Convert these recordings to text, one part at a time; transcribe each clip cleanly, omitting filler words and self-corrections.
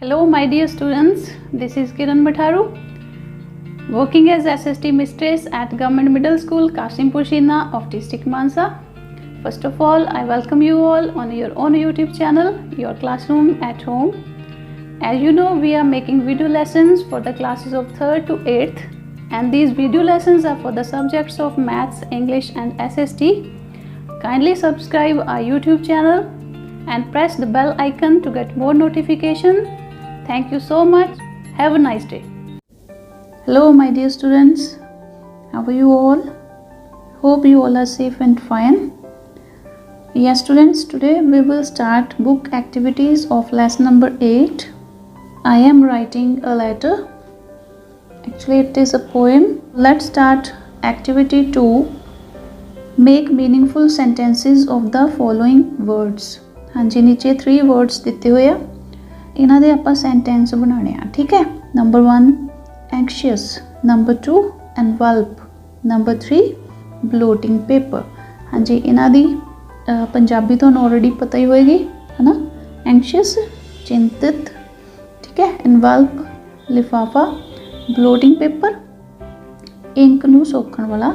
Hello my dear students, this is Kiran Bhatharu, working as SST Mistress at Government Middle School, Kasimpur Shina of District Mansa. First of all, I welcome you all on your own YouTube channel, Your Classroom at Home. As you know, we are making video lessons for the classes of 3rd to 8th, and these video lessons are for the subjects of Maths, English and SST. Kindly subscribe our YouTube channel and press the bell icon to get more notification. Thank you so much. Have a nice day. Hello my dear students. How are you all? Hope you all are safe and fine. Yes students, today we will start book activities of lesson number 8. I am writing a letter. Actually it is a poem. Let's start activity 2. Make meaningful sentences of the following words. हाँ जी, नीचे 3 words ਦਿੱਤੇ ਹੋਏ ਆ, ਇਹਨਾਂ ਦੇ ਆਪਾਂ sentence ਬਣਾਉਣੇ ਆ, ਠੀਕ ਹੈ। Number 1 anxious, number 2 envelope, number 3 bloating paper। हाँ जी, ਇਹਨਾਂ ਦੀ ਪੰਜਾਬੀ ਤੁਹਾਨੂੰ ਆਲਰੇਡੀ ਪਤਾ ਹੀ ਹੋਏਗੀ, ਹੈ ਨਾ। anxious ਚਿੰਤਿਤ, ਠੀਕ ਹੈ। envelope ਲਿਫਾਫਾ, bloating paper ਇੰਕ ਨੂੰ ਸੋਖਣ ਵਾਲਾ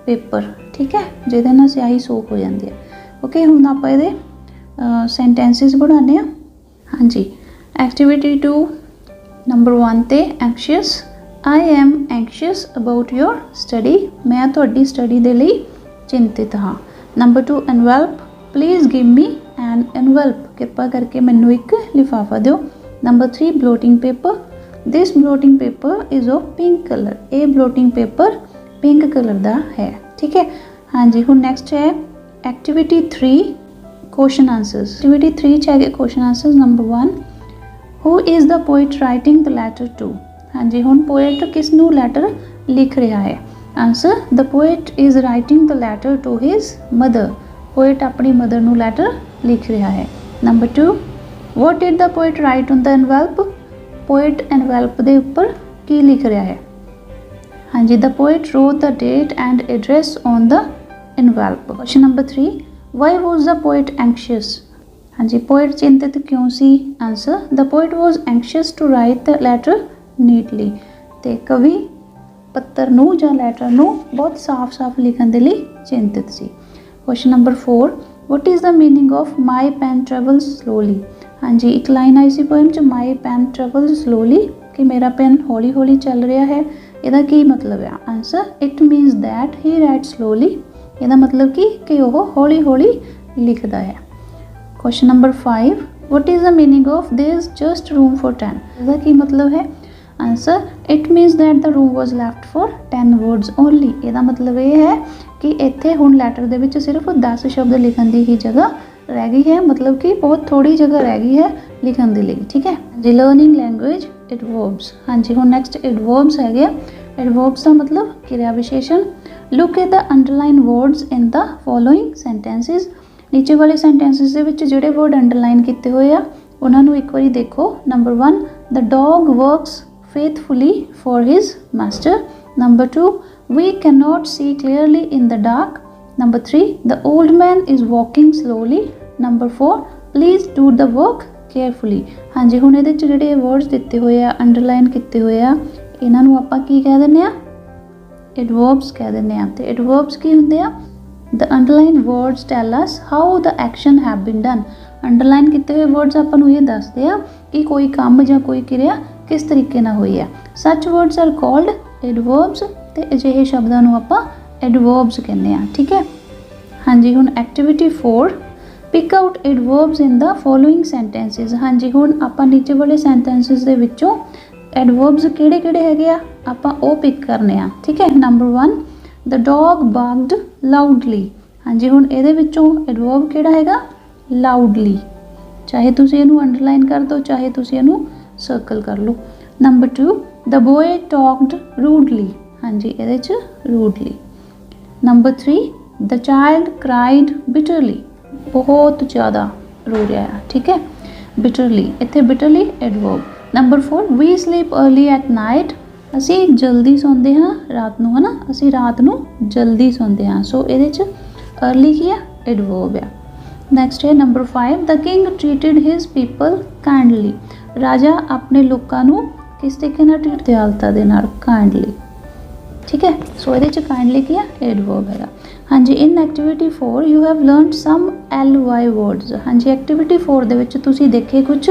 ਪੇਪਰ, ਠੀਕ ਹੈ, ਜਿਹਦੇ ਨਾਲ ਸਿਆਹੀ ਸੋਖ ਹੋ ਜਾਂਦੀ ਹੈ। ਓਕੇ, ਹੁਣ ਆਪਾਂ ਇਹਦੇ ਸੈਂਟੈਂਸਿਸ ਬਣਾਉਂਦੇ ਹਾਂ। ਹਾਂਜੀ, ਐਕਟੀਵਿਟੀ 2 ਨੰਬਰ 1 ਤੇ anxious. I am anxious about your study. ਮੈਂ ਤੁਹਾਡੀ ਸਟੱਡੀ ਦੇ ਲਈ ਚਿੰਤਿਤ ਹਾਂ। Number 2 envelope. Please give me an envelope. ਕਿਰਪਾ ਕਰਕੇ ਮੈਨੂੰ ਇੱਕ ਲਿਫਾਫਾ ਦਿਓ। Number 3 blotting paper. This blotting paper is of pink colour. ਇਹ ਬਲੋਟਿੰਗ ਪੇਪਰ ਪਿੰਕ ਕਲਰ ਦਾ ਹੈ, ਠੀਕ ਹੈ। ਹਾਂਜੀ, ਹੁਣ ਨੈਕਸਟ ਹੈ ਐਕਟੀਵਿਟੀ 3 क्वेश्चन आंसर्स। एक्टिविटी 3 च है question answers. Number 1 who is the poet writing the letter to. हाँ जी, हुण पोएट किस नू लैटर लिख रहा है। Answer the poet is writing the letter to his mother. Poet अपनी मदर नू लैटर लिख रहा है। Number 2 what did the poet write on the envelope. Poet envelope के उपर की लिख रहा है। हाँ जी, the poet wrote the date and address on the envelope. Question number 3 Why was the poet anxious? हाँ जी, पोएट चिंतित क्यों सी। Answer the poet was anxious to write the letter neatly। ते कवि पत्तर नू जां लैटर नू बहुत साफ साफ लिखण दे लई चिंतित सी। Question number 4 What is the meaning of my pen travels slowly। हाँ जी, एक लाइन आई सी पोएम च my pen travels slowly कि मेरा पेन हौली हौली चल रहा है। ਇਹਦਾ ਕੀ मतलब है। Answer it means that he writes slowly। ਇਹਦਾ मतलब कि ਉਹ ਹੌਲੀ ਹੌਲੀ ਲਿਖਦਾ ਹੈ। Question number 5 what is the meaning of there is just room for 10। ਇਹਦਾ ਕੀ मतलब ਹੈ। Answer it means that the room was left for 10 words only. ਇਹਦਾ मतलब ਇਹ ਹੈ ਕਿ ਇੱਥੇ ਹੁਣ ਲੈਟਰ ਦੇ ਵਿੱਚ ਸਿਰਫ 10 ਸ਼ਬਦ ਲਿਖਣ ਦੀ ਹੀ ਜਗ੍ਹਾ ਰਹਿ ਗਈ ਹੈ, मतलब कि बहुत ਥੋੜੀ ਜਗ੍ਹਾ ਰਹਿ ਗਈ ਹੈ ਲਿਖਣ ਦੇ ਲਈ, ਠੀਕ ਹੈ ਜੀ। Learning language adverbs. ਹਾਂਜੀ, ਹੁਣ ਨੈਕਸਟ ਐਡਵਰਬਸ ਹੈਗੇ ਆ। ਐਡਵਰਬਸ ਦਾ मतलब ਕਿਰਿਆ ਵਿਸ਼ੇਸ਼ਣ। Look at the underline words in the following sentences. ਨੀਚੇ ਵਾਲੇ ਸੈਂਟੈਂਸਿਸ ਦੇ ਵਿੱਚ ਜਿਹੜੇ ਵਰਡ ਅੰਡਰਲਾਈਨ ਕੀਤੇ ਹੋਏ ਆ ਉਹਨਾਂ ਨੂੰ ਇੱਕ ਵਾਰੀ ਦੇਖੋ। Number 1 the dog works faithfully for his master. Number 2 we cannot see clearly in the dark। Number 3 the old man is walking slowly। Number 4 please do the work carefully। हाँ जी, ਹੁਣ ਇਹਦੇ 'ਚ ਜਿਹੜੇ ਵਰਡਸ ਦਿੱਤੇ ਹੋਏ ਆ ਅੰਡਰਲਾਈਨ ਕੀਤੇ ਹੋਏ ਆ ਇਹਨਾਂ ਨੂੰ ਆਪਾਂ ਕੀ ਕਹਿ ਦਿੰਦੇ ਆ, ਐਡਵਰਬਸ ਕਹਿ ਦਿੰਦੇ ਆ। ਤੇ ਐਡਵਰਬਸ ਕੀ ਹੁੰਦੇ ਆ, the underlined words tell us how the action have been done। Underline ਕੀਤੇ ਹੋਏ ਵਰਡਸ ਆਪਾਂ ਨੂੰ ਇਹ ਦੱਸਦੇ ਆ ਕਿ ਕੋਈ ਕੰਮ ਜਾਂ ਕੋਈ ਕਿਰਿਆ ਕਿਸ ਤਰੀਕੇ ਨਾਲ ਹੋਈ ਆ। such words are called adverbs। ਤੇ ਅਜਿਹੇ ਸ਼ਬਦਾਂ ਨੂੰ ਆਪਾਂ ਐਡਵਰਬਸ ਕਹਿੰਦੇ ਆ, ਠੀਕ ਹੈ। ਹਾਂਜੀ, ਹੁਣ activity 4 pick out ਐਡਵਰਬਸ in the following ਸੈਂਟੈਂਸਿਸ। ਹਾਂਜੀ, ਹੁਣ ਆਪਾਂ ਨੀਚੇ ਵਾਲੇ ਸੈਂਟੈਂਸਿਸ ਦੇ ਵਿੱਚੋਂ ਐਡਵਰਬਸ ਕਿਹੜੇ ਕਿਹੜੇ ਹੈਗੇ ਆ ਆਪਾਂ ਉਹ ਪਿਕ ਕਰਨੇ ਆ, ਠੀਕ ਹੈ। ਨੰਬਰ 1 ਦ ਡੌਗ ਬਾਰਕਡ ਲਾਊਡਲੀ। ਹਾਂਜੀ, ਹੁਣ ਇਹਦੇ ਵਿੱਚੋਂ ਐਡਵਰਬ ਕਿਹੜਾ ਹੈਗਾ, ਲਾਊਡਲੀ। ਚਾਹੇ ਤੁਸੀਂ ਇਹਨੂੰ ਅੰਡਰਲਾਈਨ ਕਰ ਦਿਓ, ਚਾਹੇ ਤੁਸੀਂ ਇਹਨੂੰ ਸਰਕਲ ਕਰ ਲਓ। Number 2 the boy talked rudely. ਹਾਂਜੀ, ਇਹਦੇ 'ਚ rudely. Number 3 the child cried bitterly. ਬਹੁਤ ਜ਼ਿਆਦਾ ਰੋ ਰਿਹਾ ਹੈ, ਠੀਕ ਹੈ, ਬਿਟਰਲੀ। ਇੱਥੇ bitterly adverb. Number 4 we sleep early at night. ਅਸੀਂ ਜਲਦੀ ਸੌਂਦੇ ਹਾਂ ਰਾਤ ਨੂੰ, ਹੈ ਨਾ, ਅਸੀਂ ਰਾਤ ਨੂੰ ਜਲਦੀ ਸੌਂਦੇ ਹਾਂ। ਸੋ ਇਹਦੇ 'ਚ अर्ਲੀ ਕੀ ਆ, ਐਡਵਰਬ ਆ। नेक्स्ट है number 5 the king treated his people kindly. राजा अपने लोगों नूं किस तरीके नाल ट्रीट, दयालता दे नाल, काइंडली। ठीक है, सो ये काइंडली की एडवर्ब है। हाँ जी, in activity 4 you have learned some LY words. हाँ जी, एक्टिविटी 4 दे विच तुसीं देखे कुछ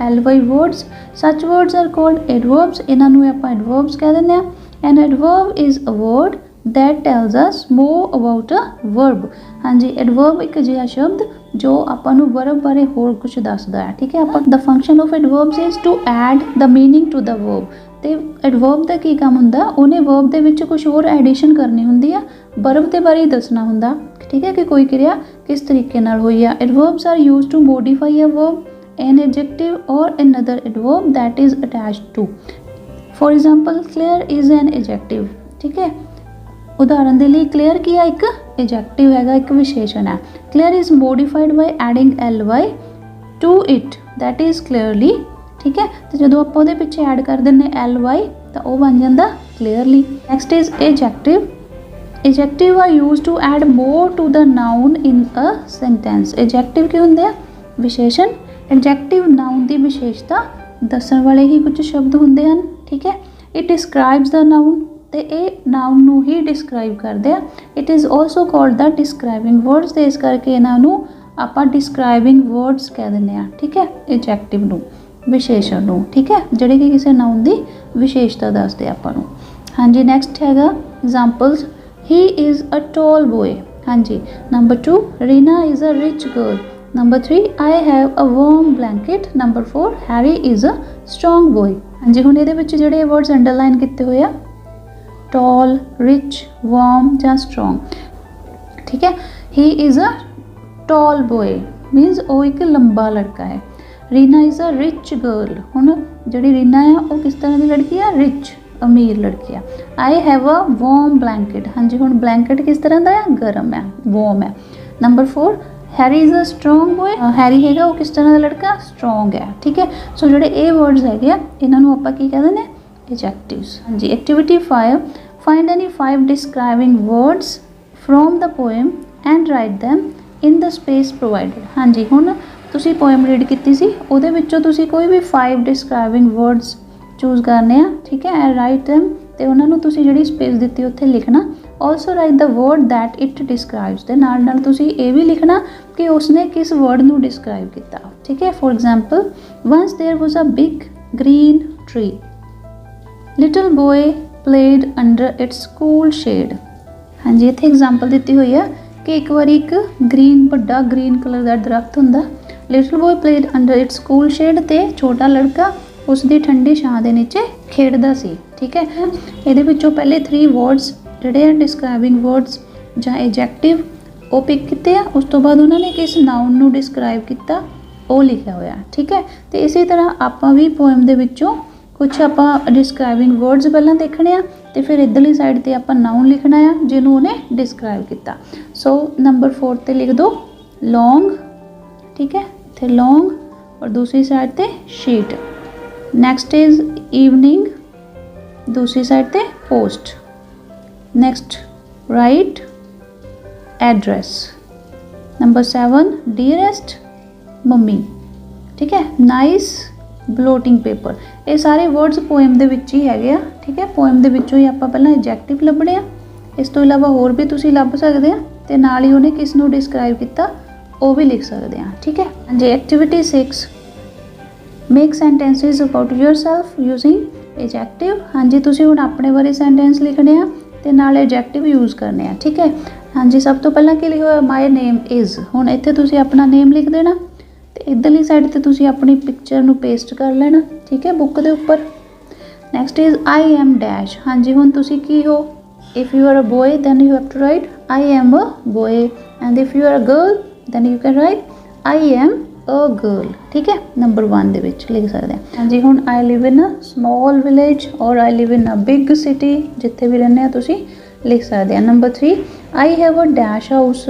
LY words. Such words are called adverbs, इन्हां नूं आपां एडवर्ब्स कह दिंदे आ। An adverb is a word that tells us more about a verb. हाँ जी, एडवर्ब एक अजिहा शब्द जो आपां नूं वर्ब बारे होर कुछ दसदा है। ठीक है, आपां the function of adverbs is to add the meaning to the verb. तो एडवर्ब का की काम हुंदा, उन्हें वर्ब दे विच कुछ होर एडिशन करनी हुंदी आ, वर्ब के बारे दसना हुंदा। ठीक है, कि कोई क्रिया किस तरीके नाल होई आ। Adverbs are used to modify a verb, an adjective or another adverb that is attached to. For example clear is an adjective. ठीक है, उदाहरण के लिए क्लियर की है, एक एडजेक्टिव है, एक विशेषण है। Clear is modified by adding LY to it, that is clearly. ठीक है, तो जो आप पिछे ऐड कर दें LY तो वह बन जाता clearly. Next is adjective. Adjective are use to add more to the noun in a sentence. Adjective की होंगे विशेषण। एडजेक्टिव नाउन की विशेषता दसन वाले ही कुछ शब्द होंगे हैं। ठीक है, इट डिस्क्राइब्स द नाउन, तो ये नाउन नू ही डिस्क्राइब करते हैं। It is also called the describing words, तो इस करके इन्हों आप डिस्क्राइबिंग वर्ड्स कह दें। ठीक है, एडजेक्टिव नू, विशेषण नू। ठीक है, जिहड़े कि किसी नाउन की विशेषता दसदे आपां नूं। हाँ जी, नैक्सट हैगा examples. He is a tall boy. हाँ जी, number 2 Reena is a rich girl. Number 3 I have a warm blanket. Number 4 Harry is a strong boy. हाँ जी, हुण इहदे विच जिहड़े वर्ड्स अंडरलाइन किए हुए आ, टॉल, रिच, वार्म या स्ट्रोंग। ठीक है, ही इज़ अ टॉल बॉय मीनस वो एक लंबा लड़का है। Reena is a rich girl, हुण जिहड़ी रीना है वो किस तरह की लड़की है, रिच, अमीर लड़की है। आई हैव अ वार्म ब्लैंकेट। हाँ जी, हुण ब्लैंकेट किस तरह का है, गर्म है, वार्म है। Number 4 Harry is a strong boy. Harry है वो किस तरह का लड़का, स्ट्रोंग है। ठीक है, सो जोड़े ए वर्ड्स है इन्होंने आप की कह दें एडजेक्टिव्स। हाँ जी, activity 5 find any 5 describing words from the poem and write them in the space provided. हाँ जी, हुण तुसी पोएम रीड की सी, उहदे विचों तुसी कोई भी 5 डिस्क्राइबिंग वर्ड्स चूज करने हैं। ठीक है, एंड राइट दैम, तो उन्होंने तुसी जिहड़ी स्पेस दी उत्थे लिखना। Also write the word that it describes, दे नाल नाल तुसी ये भी लिखना कि उसने किस वर्ड नू डिस्क्राइब किया। ठीक है, for example once there was a big green tree, little boy played under its school shade. हाँ जी, इत्थे एग्जाम्पल दी हुई है कि एक बार एक ग्रीन बड़ा ग्रीन कलर का दरख्त होंदा, little boy played under its school shade, ते छोटा लड़का उसकी ठंडी छां दे नीचे खेडदा सी। ठीक है, ये पहले 3 वर्ड्स जिहड़े डिस्क्राइबिंग वर्ड्स जां एडजेक्टिव वो पिक किते आ, उस तो बाद उन्होंने किस नाउन नू डिस्क्राइब किया वो लिखा होया। ठीक है, तो इसी तरह आपां भी पोएम दे विचों कुछ आपां डिस्क्राइबिंग वर्ड्स पहला देखने आ, तो फिर इधरली साइड ते आपां नाउन लिखना है जिन्होंने उन्हें डिस्क्राइब किया। सो नंबर 4 ते लिख दो लॉन्ग। ठीक है, इत्थे लॉन्ग और दूसरी साइड ते शीट। नैक्सट इज़ इवनिंग, दूसरी साइड ते post. Next right address. Number 7 dearest mummy. ठीक है, नाइस ब्लोटिंग पेपर। ये सारे वर्ड्स पोएम दे विच ही हैगे आ। ठीक है, पोएम दे विचों ही आपां पहलां एडजेक्टिव लभणे आ, इस तो इलावा होर भी तुसीं लभ सकदे आ, ते नाल ही उहने किस नूं डिस्क्राइब किया वो भी लिख सकते हैं। ठीक है, हाँ जी, activity 6 make sentences about yourself using adjective. हाँ जी, तुसीं हुण अपने बारे सेंटेंस लिखने आ ते नाल एडजेक्टिव यूज़ करने आ। ठीक है, हाँ जी, सब तो पहला की लिखा होया माई नेम इज़। हुण इत्थे तुसीं अपना नेम लिख देना, तो इधरली साइड ते तुसीं अपनी पिक्चर नूं पेस्ट कर लेना। ठीक है, बुक के उपर। Next is I am dash. हाँ जी, हुण तुसीं की हो, if you are a boy then you have to write I am a boy, and if you are a girl then you can write I am a girl. ठीक है, number 1 दे विच लिख सकते हैं। हाँ जी, हुण I live in a small village or I live in a big city, जिथे भी रहने तुसीं लिख सकते हैं। Number 3 I have a dash house,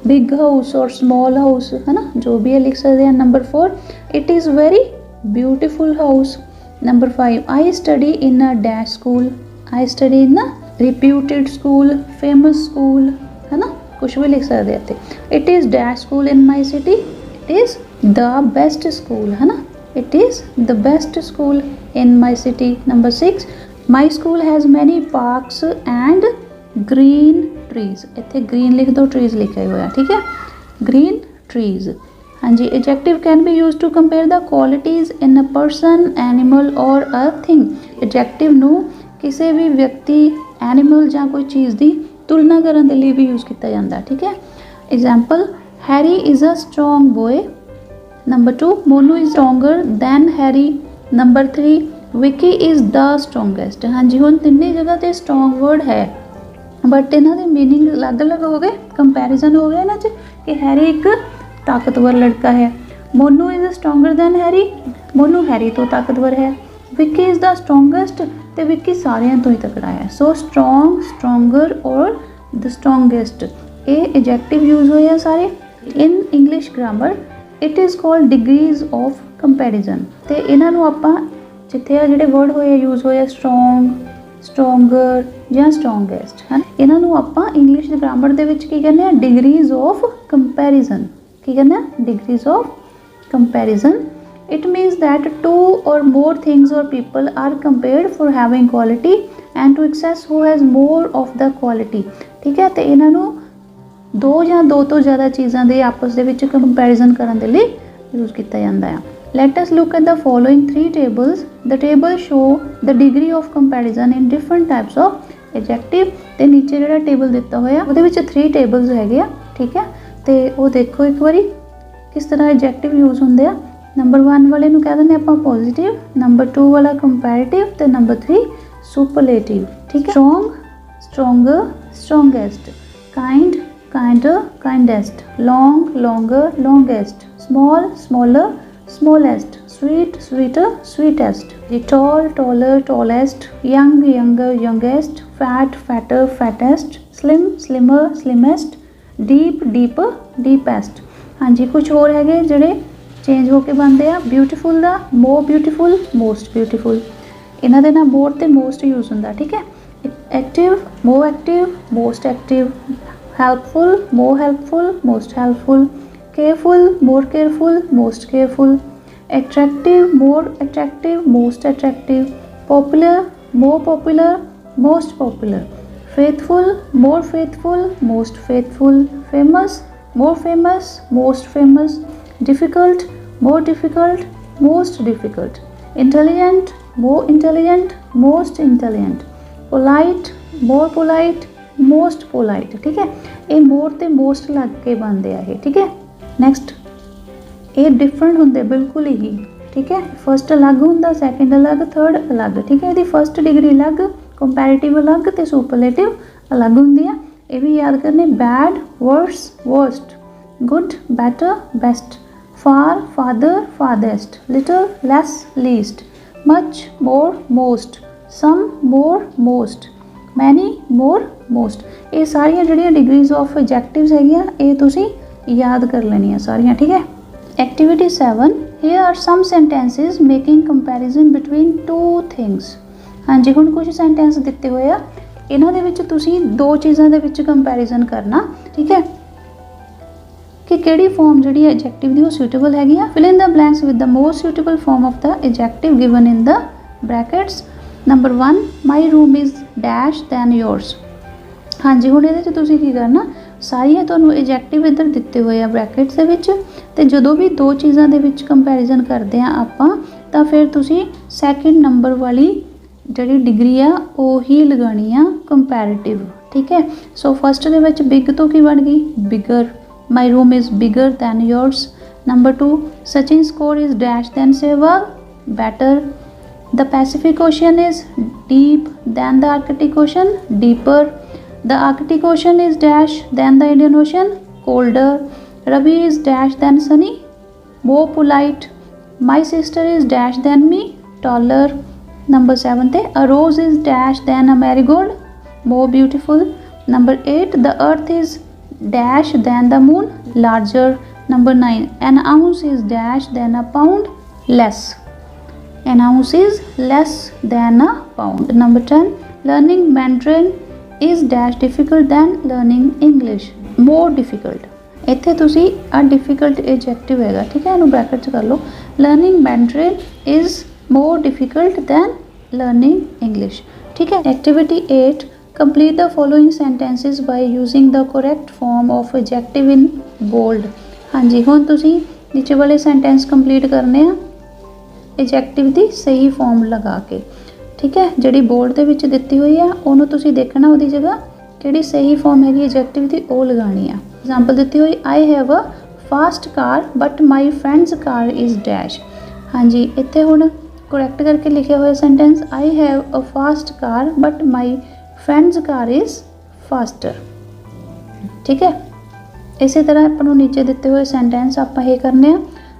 big house or small house, है ना, जो भी है लिख सकते हैं। Number 4 it is very beautiful house. Number 5 I study in a dash school, I study in a reputed school, famous school, है ना, कुछ भी लिख सकते हैं। It is dash school in my city, it is the best school, है ना, It is the best school in my city. Number 6, my school has many parks and green trees. इत्थे green लिख दो, trees लिखा हुआ है, ठीक है, green trees. हाँ जी, adjective can be used to compare the qualities in a person, animal or a thing. Adjective ਨੂੰ ਕਿਸੇ ਵੀ ਵਿਅਕਤੀ, ਐਨੀਮਲ ਜਾਂ ਕੋਈ ਚੀਜ਼ ਦੀ ਤੁਲਨਾ ਕਰਨ ਦੇ ਲਈ ਵੀ ਯੂਜ਼ ਕੀਤਾ ਜਾਂਦਾ, ਠੀਕ ਹੈ. Example, Harry is a strong boy. Number 2, Monu is stronger than Harry. Number 3, Vicky is the strongest. हाँ जी, ਹੁਣ ਤਿੰਨੇ ਜਗ੍ਹਾ ਤੇ strong word ਹੈ, ਬਟ ਇਹਨਾਂ ਦੇ ਮੀਨਿੰਗ ਅਲੱਗ-ਅਲੱਗ ਹੋ ਗਏ, ਕੰਪੈਰੀਜ਼ਨ ਹੋ ਗਿਆ ਇਹਨਾਂ 'ਚ ਕਿ ਹੈਰੀ ਇੱਕ ਤਾਕਤਵਰ ਲੜਕਾ ਹੈ. Monu is stronger than Harry, Monu Harry ਤੋਂ ਤਾਕਤਵਰ ਹੈ. ਵਿਕੀ ਇਜ਼ ਦਾ ਸਟਰੋਂਗੈਸਟ, ਤੇ ਵਿਕੀ ਸਾਰਿਆਂ ਤੋਂ ਹੀ ਤਕੜਾ ਹੈ. ਸੋ ਸਟਰੋਂਗ, ਸਟਰੋਂਗਰ ਔਰ ਦ ਸਟਰੋਂਗੈਸਟ, ਇਹ ਐਡਜੈਕਟਿਵ ਯੂਜ਼ ਹੋਏ ਆ ਸਾਰੇ. In English grammar it is called degrees of comparison. ਤੇ ਇਹਨਾਂ ਨੂੰ ਆਪਾਂ ਜਿੱਥੇ ਆ ਜਿਹੜੇ ਵਰਡ ਹੋਏ ਯੂਜ਼ ਹੋਏ ਆ ਸਟਰੋਂਗ, ਸਟਰੋਂਗਰ ਜਾਂ ਸਟਰੋਂਗੈਸਟ, ਹੈ, ਇਹਨਾਂ ਨੂੰ ਆਪਾਂ ਇੰਗਲਿਸ਼ ਦੇ ਗ੍ਰਾਮਰ ਦੇ ਵਿੱਚ ਕੀ ਕਹਿੰਦੇ ਆ, ਡਿਗਰੀਜ਼ ਆਫ ਕੰਪੈਰੀਜ਼ਨ. ਕੀ ਕਹਿੰਦੇ ਆ, degrees of comparison. It means that two or more things or people are compared for having quality and to access who has more of the quality. ਠੀਕ ਹੈ, ਤੇ ਇਹਨਾਂ ਨੂੰ ਦੋ ਜਾਂ ਦੋ ਤੋਂ ਜ਼ਿਆਦਾ ਚੀਜ਼ਾਂ ਦੇ ਆਪਸ ਦੇ ਵਿੱਚ ਕੰਪੈਰੀਜ਼ਨ ਕਰਨ ਦੇ ਲਈ ਯੂਜ਼ ਕੀਤਾ ਜਾਂਦਾ ਹੈ. Let us look at the following 3 tables. The tables show the degree of comparison in different types of adjective. ਤੇ ਨੀਚੇ ਜਿਹੜਾ ਟੇਬਲ ਦਿੱਤਾ ਹੋਇਆ ਉਹਦੇ ਵਿੱਚ 3 ਟੇਬਲਸ ਹੈਗੇ ਆ, ਠੀਕ ਹੈ, ਤੇ ਉਹ ਦੇਖੋ ਇੱਕ ਵਾਰੀ ਕਿਸ ਤਰ੍ਹਾਂ ਐਡਜੈਕਟਿਵ ਯੂਜ਼ ਹੁੰਦੇ ਆ. ਨੰਬਰ 1 ਵਾਲੇ ਨੂੰ ਕਹਿ ਦਿੰਦੇ ਆਪਾਂ ਪੋਜ਼ੀਟਿਵ, ਨੰਬਰ 2 ਵਾਲਾ ਕੰਪੈਰੀਟਿਵ, ਤੇ ਨੰਬਰ 3 ਸੁਪਰਲੇਟਿਵ. ਠੀਕ ਹੈ, strong, stronger, strongest, kind, kinder, kindest, long, longer, longest, small, smaller, smallest, sweet, sweeter, sweetest. Tall, taller, tallest, young, younger, youngest, fat, fatter, fattest, slim, slimmer, slimmest, deep, deeper, deepest. हाँ जी, कुछ और है ਜਿਹੜੇ change ਹੋ ਕੇ ਬਣਦੇ ਆ. Beautiful ਦਾ ਮੋਰ beautiful, most beautiful. ਇਹਨਾਂ ਦੇ ਨਾਲ ਮੋਰ ਤੇ ਮੋਸਟ ਯੂਜ਼ ਹੁੰਦਾ, ਠੀਕ ਹੈ. Active, more active, most active. helpful, more helpful, most helpful. Careful, more careful, most careful. Attractive, more attractive, most attractive. Popular, more popular, most popular. Faithful, more faithful, most faithful. Famous, more famous, most famous. Difficult, more difficult, most difficult. Intelligent, more intelligent, most intelligent. Polite, more polite, most polite. ਠੀਕ ਹੈ, ਇਹ ਮੋਰ ਤੇ most ਲੱਗ ਕੇ ਬਣਦੇ ਆ ਇਹ, ਠੀਕ ਹੈ. ਨੈਕਸਟ, ਇਹ ਡਿਫਰੈਂਟ ਹੁੰਦੇ ਬਿਲਕੁਲ ਹੀ, ਠੀਕ ਹੈ. ਫਸਟ ਅਲੱਗ ਹੁੰਦਾ, ਸੈਕਿੰਡ ਅਲੱਗ, ਥਰਡ ਅਲੱਗ, ਠੀਕ ਹੈ. ਇਹਦੀ ਫਸਟ ਡਿਗਰੀ ਅਲੱਗ, ਕੰਪੈਰੀਟਿਵ ਅਲੱਗ ਤੇ ਸੁਪਰਲੇਟਿਵ ਅਲੱਗ ਹੁੰਦੀ ਆ. ਇਹ ਵੀ ਯਾਦ ਕਰਨੇ. Bad, worse, worst. Good, better, best. Far, farther, farthest. Little, less, least. Much, more, most. Some, more, most. Many, more, most. ਇਹ ਸਾਰੀਆਂ ਜਿਹੜੀਆਂ ਡਿਗਰੀਜ਼ ਆਫ ਐਡਜੈਕਟਿਵਸ ਹੈਗੀਆਂ ਇਹ ਤੁਸੀਂ ਯਾਦ ਕਰ ਲੈਣੀਆਂ ਸਾਰੀਆਂ, ਠੀਕ ਹੈ. ਐਕਟੀਵਿਟੀ 7, ਹੇਅਰ ਆਰ ਸਮ ਸੈਂਟੈਂਸਿਸ ਮੇਕਿੰਗ ਕੰਪੈਰੀਜ਼ਨ ਬਿਟਵੀਨ 2 ਥਿੰਗਸ. ਹਾਂਜੀ, ਹੁਣ ਕੁਝ ਸੈਂਟੈਂਸ ਦਿੱਤੇ ਹੋਏ ਆ, ਇਹਨਾਂ ਦੇ ਵਿੱਚ ਤੁਸੀਂ ਦੋ ਚੀਜ਼ਾਂ ਦੇ ਵਿੱਚ ਕੰਪੈਰੀਜ਼ਨ ਕਰਨਾ, ਠੀਕ ਹੈ, ਕਿ ਕਿਹੜੀ ਫਾਰਮ ਜਿਹੜੀ ਐਡਜੈਕਟਿਵ ਦੀ ਉਹ ਸੁਟੇਬਲ ਹੈਗੀ ਆ. Fill in the blanks with the most suitable form of the adjective given in the brackets. Number 1, my room is dash than yours. ਹਾਂਜੀ, ਹੁਣ ਇਹਦੇ 'ਚ ਤੁਸੀਂ ਕੀ ਕਰਨਾ, ਸਾਰੀਆਂ ਤੁਹਾਨੂੰ ਐਡਜੈਕਟਿਵ ਇੱਧਰ ਦਿੱਤੇ ਹੋਏ ਆ ਬ੍ਰੈਕਟਸ ਦੇ ਵਿੱਚ, ਤੇ ਜਦੋਂ ਵੀ ਦੋ ਚੀਜ਼ਾਂ ਦੇ ਵਿੱਚ ਕੰਪੈਰੀਜ਼ਨ ਕਰਦੇ ਆ ਆਪਾਂ ਤਾਂ ਫਿਰ ਤੁਸੀਂ ਸੈਕਿੰਡ ਨੰਬਰ ਵਾਲੀ ਜਿਹੜੀ ਡਿਗਰੀ ਆ ਉਹੀ ਲਗਾਉਣੀ ਆ, ਕੰਪੈਰੀਟਿਵ, ਠੀਕ ਹੈ. ਸੋ ਫਸਟ ਦੇ ਵਿੱਚ ਬਿਗ ਤੋਂ ਕੀ ਬਣ ਗਈ, bigger. My room is bigger than yours. Number 2, Sachin score is dash than Sehwag, better. The Pacific Ocean is deep than the Arctic Ocean, deeper. The Arctic Ocean is dash than the Indian Ocean, colder. Ravi is dash than Sunny, more polite. My sister is dash than me, taller. Number 7, a rose is dash than a marigold, more beautiful. Number 8, the earth is dash than the moon, larger. Number 9, an ounce is dash than a pound, less. An ounce is less than a pound. Number 10, learning Mandarin is dash difficult than learning English, more difficult. ਇੱਥੇ ਤੁਸੀਂ ਆ ਡਿਫिकल्ट adjective हैगा, ठीक है, इनू bracket च कर लो। Learning Mandarin is more difficult than learning English, ठीक है। Activity 8, complete the following sentences by using the correct form of adjective in bold. हाँ जी, हुण तुसीं नीचे वाले सेंटेंस कंप्लीट करने आ एडजेक्टिव की सही फॉर्म लगा के, ठीक है। जिहड़ी बोल्ड दे विच दित्ती हुई है उहनूं तुसीं देखना, उहदी जगह किहड़ी सही फॉर्म हैगी एडजेक्टिव की वो लगानी है। एग्जाम्पल दी हुई, आई have a fast car but my friends car is dash. हाँ जी, इत्थे हुण करैक्ट करके लिखे हुए sentence, I have a fast car but my friends car is faster, ठीक है। इसी तरह अपन नीचे दिते हुए सेंटेंस आप ये करने।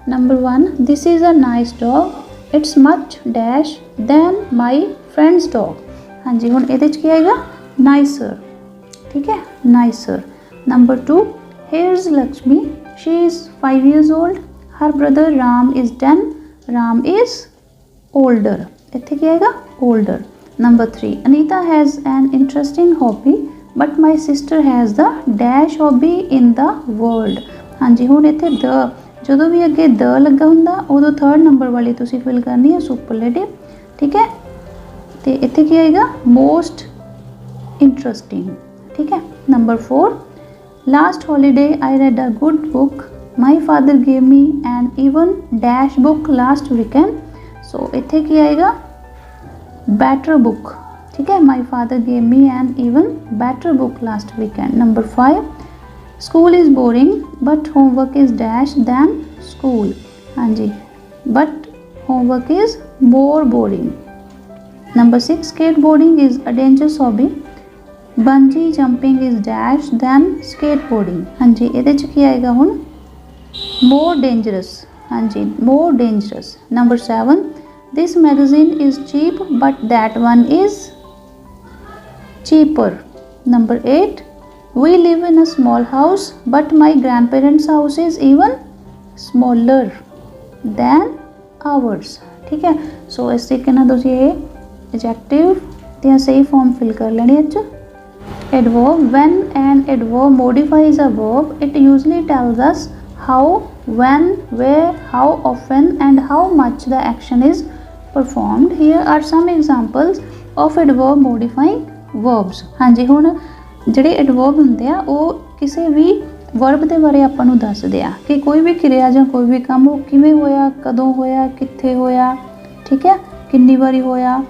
Number 1, this is a nice dog, it's much dash than my friend's dog. हाँ जी, हुण इहदे च की आएगा, नाइसर, ठीक है, nicer. Number 2, here's Lakshmi, she is 5 years old, her brother Ram is 10, Ram is older, इत्थे क्या आएगा, older। Number 3, Anita has an interesting hobby but my sister has the dash hobby in the world। हाँ जी, हुण इत्थे the जदों भी अगे द लगा हुंदा उदों 3rd नंबर वाली तुसीं फिल करनी है सुपरलेटिव, ठीक है। तो इत्थे की आएगा, मोस्ट इंटरेस्टिंग, ठीक है। Number 4, last holiday I read a good book, my father gave me an even dash book last weekend. So इत्थे की आएगा, बेटर बुक, ठीक है, my father gave me an even better book last weekend. Number 5, school is boring but homework is dash than school. हाँ जी, but homework is more boring. Number 6, skateboarding is a dangerous hobby, bungee jumping is dash than skateboarding. हाँ जी, ये की आएगा हुण, more dangerous. हाँ जी, more dangerous. Number 7, this magazine is cheap but that one is cheaper. Number 8, we live in a small house but my grandparents house is even smaller than ours, ठीक है। सो इस तरीके नाल तुसीं ये adjective दी सही फॉर्म फिल कर लेनी है। Adverb, when an adverb modifies a verb, it usually tells us how, when, where, how often and how much the action is performed. Here are some examples of adverb modifying verbs। हाँ जी, हुण जिहड़े adverb हुंदे आ वो किसी भी verb के बारे आपां नूं दसदे आ कि कोई भी क्रिया जां कोई भी काम वो किवें होया, कदों होया, कित्थे होया, ठीक है, किन्नी वारी होया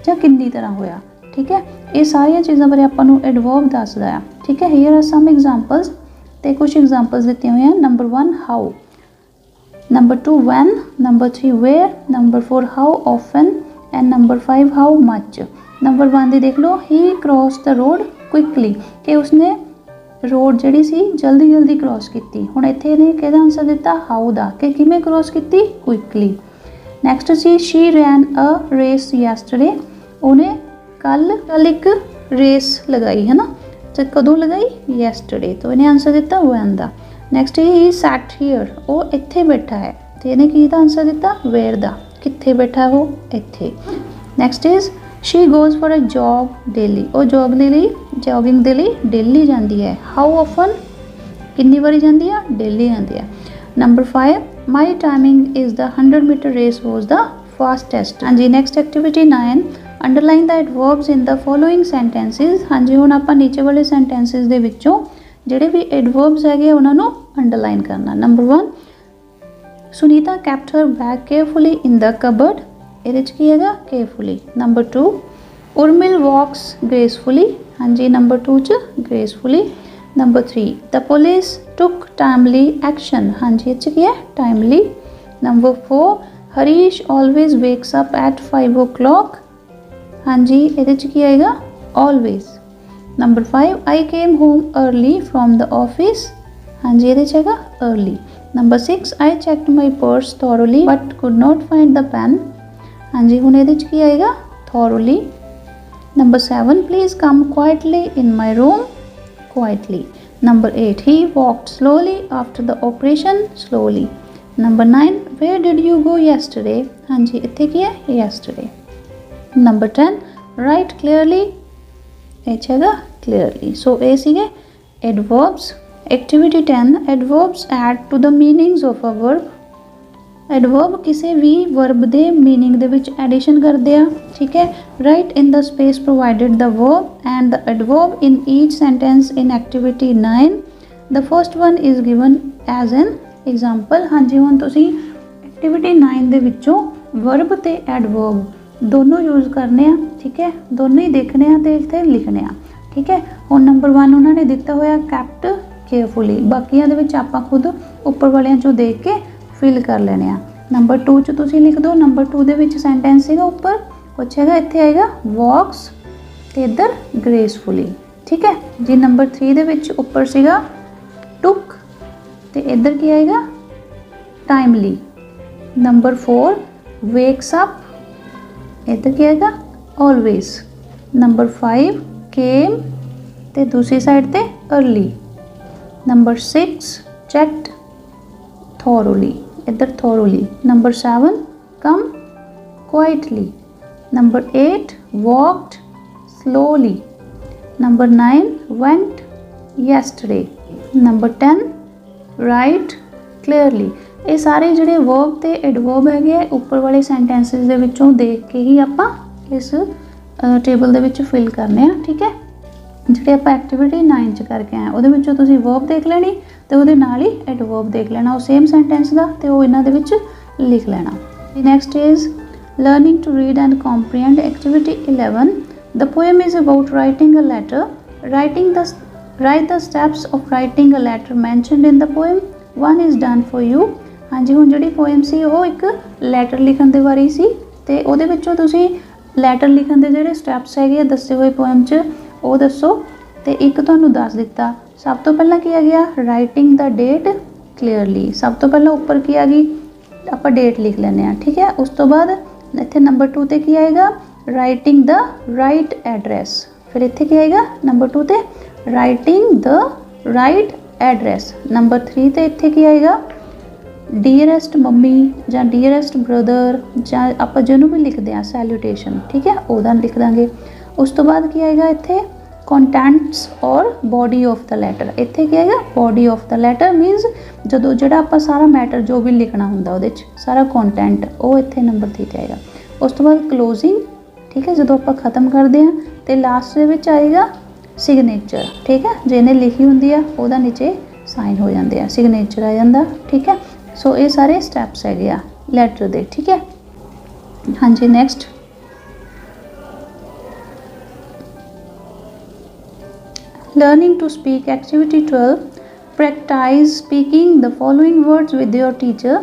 जां किन्नी तरह होया, ठीक है। ये सारिया चीज़ों बारे आपां नूं एडवर्ब दसदा है, ठीक है। हियर आर सम एग्जाम्पल्स, तो कुछ एग्जाम्पल्स दित्तियां हुई हैं। Number 1, how. Number 2, when. Number 3, where. Number 4, how often and number 5, how much. Number 1 दी देख लो, he cross the road quickly, कि उसने रोड जिहड़ी सी जल्दी जल्दी क्रॉस की। हुण इत्थे इहने किहदा आंसर दिता, हाउ दा, कि किवें क्रॉस की, quickly. Next C, she ran a race yesterday, उन्हें कल एक रेस लगाई है ना, तो कदों लगाई, यैस्टरडे, तो इन्हें आंसर दिता वैन दा। नैक्सट ही सैट हियर, वो इत्थे बैठा है, तो इन्हें की आंसर दिता वेयर दा, कित्थे बैठा है वो, इत्थे। Next is she goes for a jog daily, वो जॉगिंग दे लई डेली जाती है। हाउ ऑफन, कितनी बारी जाती है, डेली जाती है। Number 5, my timing is the 100 metre race was the fastest. हाँ जी, next activity 9, underline the adverbs in the following sentences. हाँ जी, हुण आपां नीचे वाले सेंटेंसिस दे विच्चों जिहड़े भी एडवर्ब्स हैगे उन्हां नूं अंडरलाइन करना। Number 1, Sunita kept her bag carefully in the cupboard, इहदे च की हैगा, केयरफुली। नंबर 2, उर्मिल वॉक्स ग्रेसफुली, हाँ जी, नंबर 2 च gracefully. Number 3, the police took timely action, हाँ जी, इह च की है, timely. Number 4, Harish always wakes up at 5 o'clock, हाँ जी, ये की आएगा, always. Number 5, I came home early from the office, हाँ जी, ये है early. Number 6, I checked my purse thoroughly but could not find the pen, हाँ जी, हुण ये की आएगा, thoroughly. Number 7, please come quietly in my room, quietly. Number 8, he walked slowly after the operation, slowly. Number 9, where did you go yesterday, हाँ जी, इत्थे की है, येस्टरडे। नंबर 10, राइट क्लीयरली, ये हैगा क्लीयरली। सो ये सीगे adverbs activity 10 adverbs add to the meanings of a verb. Adverb किसी भी वर्ब के मीनिंग दे विच एडिशन करते हैं, ठीक है। Write in the space provided the verb and the adverb in each sentence in activity 9। The first one is given as an example. हाँ जी, हुण तुसीं एक्टिविटी 9 दे विचों वर्ब ते एडवर्ब दोनों यूज़ करने हैं, ठीक है। दोनों ही देखने हैं ते इत्थे लिखने हैं, ठीक है। हुण नंबर 1 उन्होंने दिता होया कैप्ट केयरफुली, बाकियां दे विच आपां खुद उपर वालियां चों देख के फिल कर लेने आ। नंबर 2 च तुसीं लिख दो। नंबर 2 दे विच सेंटेंस सीगा उपर कुछ हैगा, इत्थे आएगा वॉक्स ते इधर ग्रेसफुली, ठीक है जी। नंबर 3 दे विच उपर सीगा टुक ते इधर की आएगा टाइमली। नंबर 4 वेक्स अप, इधर की आएगा ऑलवेज। नंबर 5 केम ते दूसरी साइड ते अर्ली। नंबर 6 चेक्ड thoroughly, इधर thoroughly। Number 7 come quietly। Number 8 walked slowly। Number 9 went yesterday। Number 10 write clearly। ये सारे जिहड़े वर्ब ते एडवर्ब हैगे उपर वाले सेंटेंसिस दे विचों देख के ही आपां इस टेबल दे विच फिल करने आ, ठीक है। जिहड़े आपां एक्टिविटी 9 च करके आए उहदे विचों तुसीं वर्ब देख लेनी तो वो नाल ही एडवर्ब देख लेना, वो सेम सेंटेंस का तो वो इन्हां दे विच लिख लेना। Next is learning to read and comprehend. Activity 11 the poem is about writing a letter. Write the steps of writing a letter mentioned in the poem. 1 is done for you. हाँ जी, हुण जिहड़ी पोएम सी वो एक letter लिखण दे बारे सी ते उहदे विचों तुसीं लैटर लिखण दे जिहड़े स्टैप्स हैगे दस्से होए पोएम च वो दसो ते एक तुहानूं दस दिता। सब तो पहला की आ गया राइटिंग द डेट क्लीयरली। सब तो पहला उपर की आ गई आप डेट लिख लें, ठीक है। उस तो बाद इत्थे नंबर 2 ते की आएगा राइटिंग द राइट एड्रैस। फिर इत्थे की आएगा नंबर 2 ते writing the right address. Number 3 ते इत्थे की आएगा डीयरेस्ट मम्मी या डीयरेस्ट ब्रदर या आप जिन्हों भी लिखते हैं सैल्यूटेशन, ठीक है, उहदा लिख देंगे। उस तो बाद की आएगा इत्थे कंटेंट्स और बॉडी ऑफ द लैटर। इत्थे क्या है बॉडी ऑफ द लैटर मीनस जो जिहड़ा आपां सारा मैटर जो भी लिखना हुंदा उहदे च सारा कंटेंट वो इत्थे नंबर 3 ते आएगा। उस तो बाद क्लोजिंग, ठीक है, जो आपां खत्म करते हैं तो लास्ट दे विच आएगा सिग्नेचर, ठीक है। जिहने लिखी हुंदी आ उहदा नीचे साइन हो जाते हैं, सिग्नेचर आ जाता, ठीक है। सो ये सारे स्टैप्स हैगे आ लैटर दे, ठीक है। हाँ जी, next Learning to speak activity 12 practice speaking the following words with your teacher।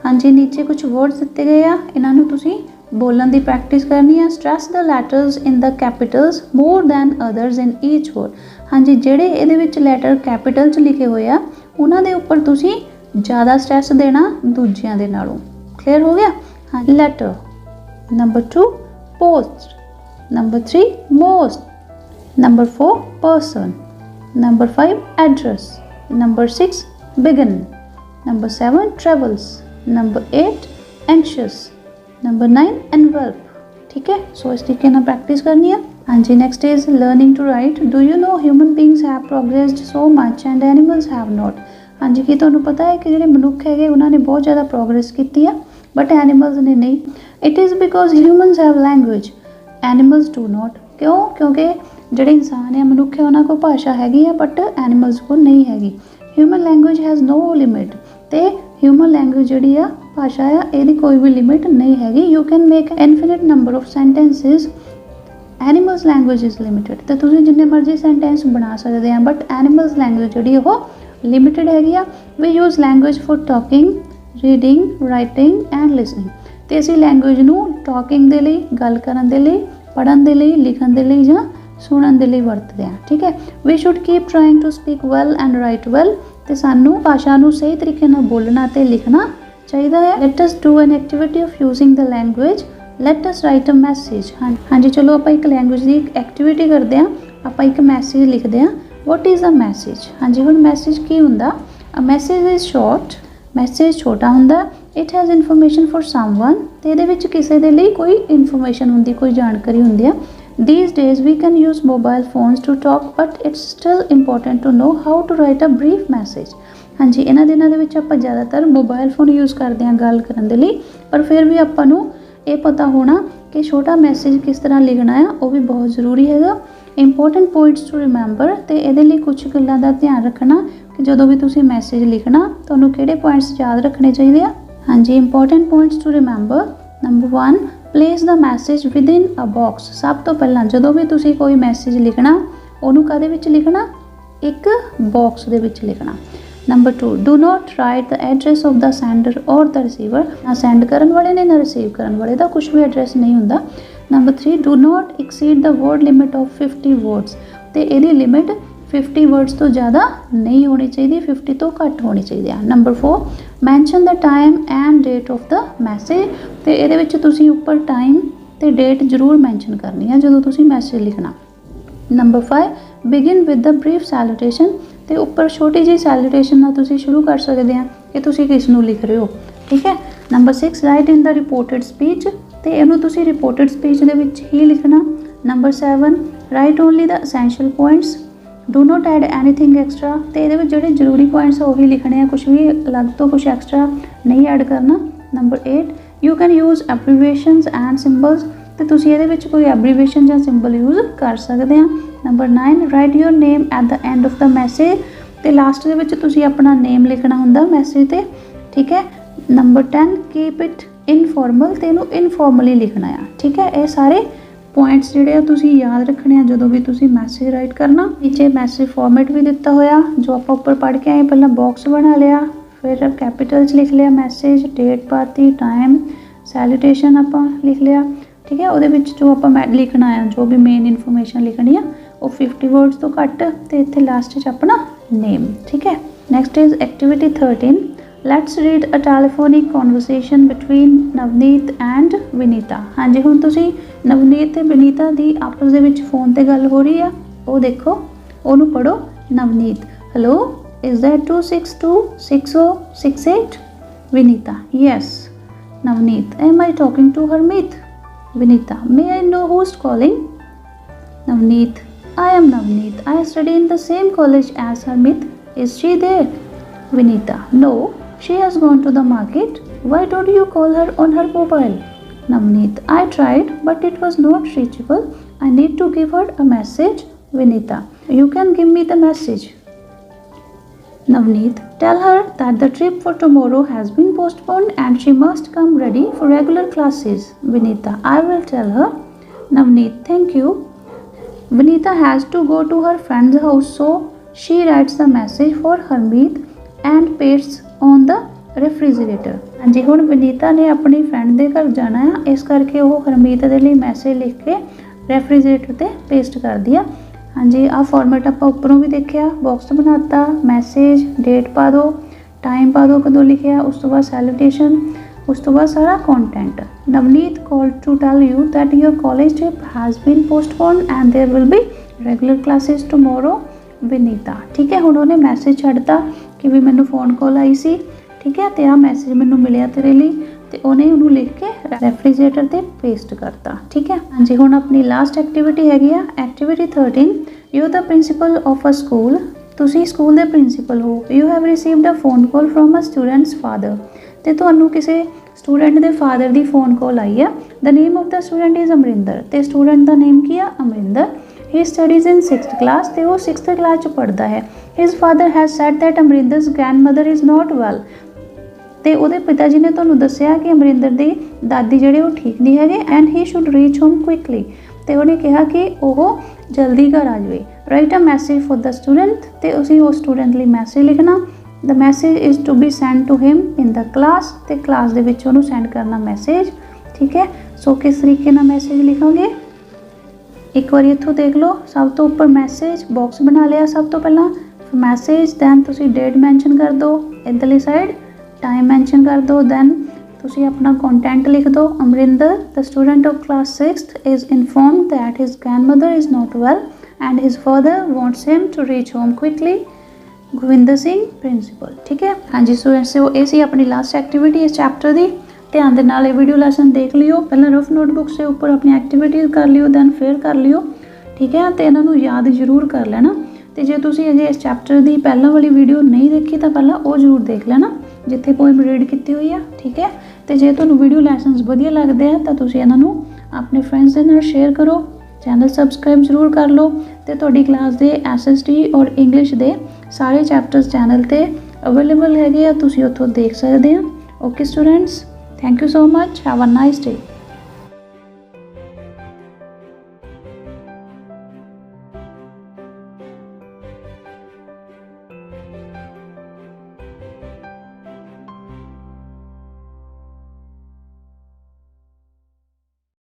हाँ जी, नीचे कुछ वर्ड्स दिते गए आ, इन्हों तुसी बोलन की प्रैक्टिस करनी है। Stress the letters in the Capitals more than others in each word. हाँ जी, जेड़े इहदे विच लैटर कैपिटल च लिखे हुए आ उन्हां दे उपर तुसी ज़्यादा स्ट्रेस देना दूजियां दे नालों। क्लियर हो गया। हाँ, letter. Number 2 post. Number 3 most. Number 4 person। Number 5 address। Number 6 begin। Number 7 travels। Number 8 anxious। Number 9 envelope, ठीक है। सो इस तरीके ना प्रैक्टिस करनी है। हाँ जी, next is learning to write. Do you know human beings have progressed so much and animals have not. हाँ जी, कि तुहानूं पता है कि जिहड़े मनुख है उन्होंने बहुत ज़्यादा प्रोग्रेस की है बट एनिमल्स ने नहीं। It is because humans have language animals do not. क्यों? क्योंकि ਜਿਹੜੇ इंसान है मनुख है उन्होंने को भाषा हैगी है बट एनिमल्स को नहीं हैगी। Human language has no limit. तो ह्यूमन लैंगुएज जी भाषा है ये कोई भी लिमिट नहीं हैगी। You can make infinite number of sentences. Animals language is limited. तो तुसीं जिन्ने मर्जी सेंटेंस बना सकते हैं बट एनिमल्स लैंगुएज जी वो लिमिटेड हैगी आ। We use language for talking, reading, writing and listening. तो असीं लैंगुएज नूं टॉकिंग दे लई, गल करन दे लई, पढ़न दे लई, लिखण दे लई जां सुनन दे लई वरतदे हैं, ठीक है। We should keep trying to speak well and write well. तो सानू भाषा नूं सही तरीके नाल बोलना ते लिखना चाहिए है। Let us do an activity of using the language. Let us write a message. हाँ जी, चलो आप एक लैंगुएज की एक्टिविटी करते हैं, आप एक मैसेज लिखते हैं। What is a message. हाँ जी, हुण मैसेज की हुंदा? A message is short. Message छोटा हुंदा। It has information for someone. तो ये किसी के लिए कोई इनफॉर्मेशन होंगी, कोई जानकारी होंगी है। These days we can use mobile phones to talk, but it's still important to know how to write a brief message. हाँ जी, इन्हां दिनां दे विच आपां ज़्यादातर मोबाइल फोन यूज़ करते हैं गल करन दे लई, पर फिर भी आपां नूं ये पता होना कि छोटा मैसेज किस तरह लिखना है, वो भी बहुत ज़रूरी हैगा। इंपोर्टेंट पॉइंट्स टू रिमैंबर, तो ये लिए कुछ गल्लां दा ध्यान रखना कि जदों भी तुसीं मैसेज लिखना तुहानूं किहड़े पॉइंट्स याद रखने चाहिए आ। हाँ जी, important points to remember. Number 1, place the message within a box. सब तो पहला जदों भी तुसीं कोई मैसेज लिखना उहनूं काहदे विच लिखना, एक बॉक्स दे विच लिखना। Number 2, do not right the address of the sender और द रिसीवर। ना सेंड करन वाले ने ना रिसीव करन वाले दा कुछ भी एड्रैस नहीं हुंदा। Number 3, do not exceed the word limit of 50 words. तो इहदी लिमिट 50 वर्ड्स तो ज़्यादा नहीं होनी चाहिए, 50 तो घट होनी चाहिए। Number 4, mention the time and date of the message. तो ये उपर टाइम तो डेट जरूर मैंशन करनी है जो तुसी मैसेज लिखना। Number 5, begin with the brief salutation. तो उपर छोटी जी सैल्यूटेशन नाल तुसी शुरू कर सकते हैं कि तुसी किसनूं लिख रहे हो, ठीक है। Number 6, right in the reported speech. तो इहनूं तुसी रिपोर्टेड स्पीच दे विच ही लिखना। Number 7, right only the essential points, do not add anything extra. तो ये जोड़े जरूरी पॉइंट्स वही लिखने हैं, कुछ भी अलग तो कुछ एक्सट्रा नहीं ऐड करना। Number 8, you can use abbreviations and symbols. तो तुसी ये कोई एब्रीवेशन या सिंबल यूज़ कर सकते हैं। Number 9, right your name at the end of the message. तो लास्ट के अपना नेम लिखना होंगे मैसेज से, ठीक है। Number 10, keep it informal. तो इनू इनफॉर्मली लिखना है, ठीक है। ये सारे पॉइंट्स जोड़े तुसी याद रखने हैं जो भी तुसी मैसेज राइट करना। नीचे मैसेज फॉर्मेट भी दिता होया जो आप ऊपर पढ़ के आए, पहला बॉक्स बना लिया, फिर कैपिटल्स लिख लिया मैसेज, डेट पाती, टाइम, सैल्यूटेशन आप लिख लिया, ठीक है। वो जो आप लिखना है जो भी मेन इन्फॉर्मेशन लिखनी है वो 50 वर्ड्स तो घट, तो इतने लास्ट अपना नेम, ठीक है। Next is activity 13, let's read a telephonic conversation between Navneet and Vinita. हाँ जी, हुण तुसी नवनीत ते विनीता दी आपस दे विच फोन ते गल हो रही है, वो देखो, ओनू पढ़ो। Navneet, hello, is that 2626068? Vinita, yes. Navneet, am I talking to Harmeet? Vinita, may I know who is calling? Navneet, I am Navneet, I study in the same college as Harmeet, is she there? Vinita, no, she has gone to the market. Why don't you call her on her mobile? Navneet, I tried, but it was not reachable. I need to give her a message. Vinita, you can give me the message. Navneet, tell her that the trip for tomorrow has been postponed and she must come ready for regular classes. Vinita, I will tell her. Navneet, thank you. Vinita has to go to her friend's house, so she writes the message for Harmeet and pests on the refrigerator. हाँ जी, हुण विनीता ने अपनी friend के घर जाना है, इस करके वो हरमीत के लिए मैसेज लिख के रेफ्रिजरेटर पर पेस्ट कर दिया। हाँ जी, आ फॉर्मेट आप उपरों भी देखा, बॉक्स बनाता, मैसेज, डेट पा दो, टाइम पा दो कदों लिखा, उस तो बाद सैल्यूटेशन, उस तो बाद सारा content. Navneet call to tell you that your college trip has been postpone and there will be regular classes tomorrow. Vinita, ठीक है। हुण उन्हें मैसेज छड्डता कि भी मैनू फोन कॉल आई सी, ठीक है, तो आ मैसेज मैनू मिलिया तेरे लिए, तो उन्हें उन्होंने लिख के रेफ्रिजरेटर पर पेस्ट करता, ठीक है। हाँ जी, हुण अपनी लास्ट एक्टिविटी हैगी आ activity 13, you the principal of a school. तुसी स्कूल के प्रिंसीपल हो। You have received a phone call from a student's father. तो तुहानू किसी स्टूडेंट के फादर की फोन कॉल आई है। The name of the student is Amarinder. तो स्टूडेंट का नेम की है Amarinder. He studies in 6th class. तो वो 6th क्लास पढ़ता है। His father has said that Amarinder's grandmother is not well. तो वो पिता जी ने तुहानू दस्सिया कि अमरिंदर की दादी जिहड़े वो ठीक नहीं है and he should reach home quickly. तो उन्हें कहा कि वह जल्दी घर आ जाए। Write a message for the student. तो उसी उस स्टूडेंट लिए मैसेज लिखना। The message is to be send to him in the class. तो क्लास के विच उन्होंने सेंड करना मैसेज, ठीक है। सो किस तरीके ना मैसेज लिखोगे, एक बार इत्थों देख लो। सब तो उपर मैसेज बॉक्स बना लिया सब तो पहला, मैसेज, दैन तुसी डेट मैंशन कर दो, इधरली साइड टाइम मैंशन कर दो, दैन तुसी अपना कॉन्टेंट लिख दो। Amarinder the student of class 6th is inform that his grandmother is not well and his father wants him to reach home quickly. Govinder Singh principal, ठीक है। हाँ जी स्टूडेंट्स, सो ये सी अपनी लास्ट एक्टिविटी इस चैप्टर की। ध्यान दे नाल वीडियो लैसन देख लियो, पहले रफ नोटबुक से ऊपर अपनी एक्टिविटीज़ कर लियो, दैन फिर कर लियो, ठीक है। तो इन्हों याद जरूर कर लेना। तो जे तुसी अजे इस चैप्टर की पहला वाली वीडियो नहीं देखी तो पहला वो जरूर देख लेना जिथे पोइम रीड की हुई है, ठीक है। तो जे तुहानूं वीडियो लैसनस वधिया लगदे हैं तो तुसी इन्हों अपने फ्रेंड्स के नाल शेयर करो, चैनल सबसक्राइब जरूर कर लो। तो तुहाडी क्लास के SST और इंग्लिश के सारे चैप्टर्स चैनल पर अवेलेबल है, तुसी उत्थों देख सकते हैं। Okay students, thank you so much, have a nice day.